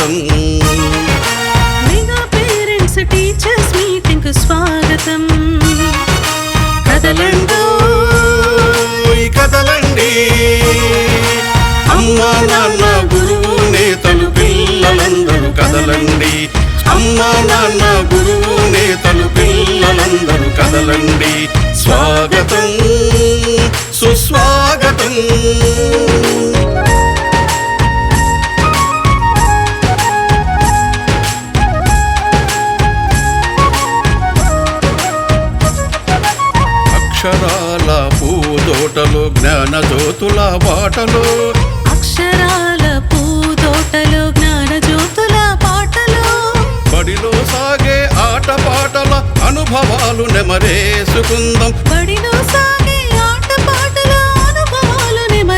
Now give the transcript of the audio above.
స్వాగతం. Mega parents teachers meeting స్వాగతం. కదలండి కదలండి, అమ్మా నాన్న గురువు నేతలు పిల్లలందరూ కదలండి. అమ్మా నాన్న గురువు నేతలు పిల్లలందరూ కదలండి. స్వాగతం సుస్వాగతం. అక్షరాల పూదోటలో జ్ఞాన జ్యోతుల బాటలో, అక్షరాల పూదోటలో జ్ఞాన జ్యోతుల పాటలో, బడిలో సాగే ఆట పాటల అనుభవాలు నెమరేసుకుందాం. బడిలో సాగే